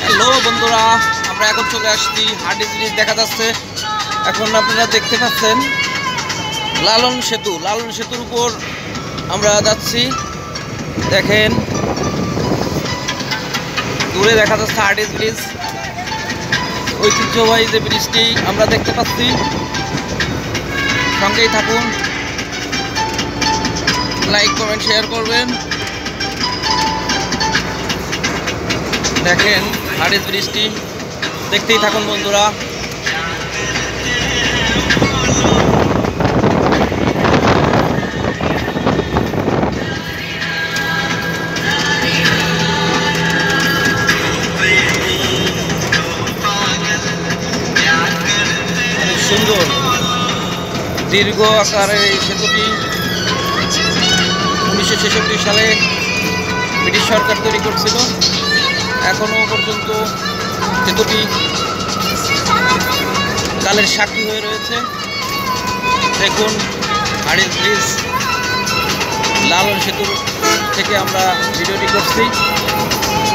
Hello বন্ধুরা, আমরা এখন চলে আসছি হার্ডিস ব্রিজ দেখা যাচ্ছে। এখন আপনারা দেখতে পাচ্ছেন লালন সেতুর উপর আমরা যাচ্ছি। দেখেন দূরে দেখা যাচ্ছে হার্ডিস ব্রিজ, ঐতিহ্যবাহী যে ব্রিজটি আমরা দেখতে পাচ্ছি। সঙ্গেই থাকুন, লাইক কমেন্ট শেয়ার করবেন। দেখেন হার্ডিস ব্রিজটি, দেখতেই থাকুন বন্ধুরা। অনেক সুন্দর দীর্ঘ আকারের এই সেতুটি 1966 সালে ব্রিটিশ সরকার তৈরি করছিল। এখনো পর্যন্ত সেতুটি কালের সাক্ষী হয়ে রয়েছে। দেখুন হার্ডিস ব্রিজ, লালন সেতুর থেকে আমরা ভিডিওটি করছি।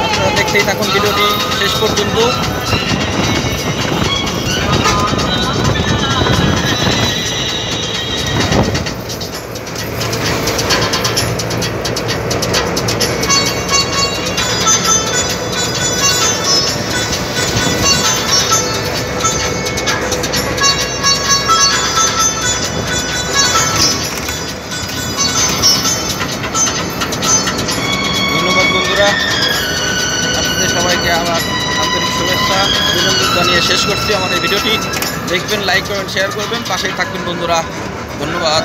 আপনারা দেখতেই থাকুন ভিডিওটি শেষ পর্যন্ত। আপনাদের সবাইকে আমার আন্তরিক শুভেচ্ছা অভিনন্দন জানিয়ে শেষ করছি আমার এই ভিডিওটি। দেখবেন, লাইক কমেন্ট শেয়ার করবেন, পাশেই থাকবেন বন্ধুরা। ধন্যবাদ।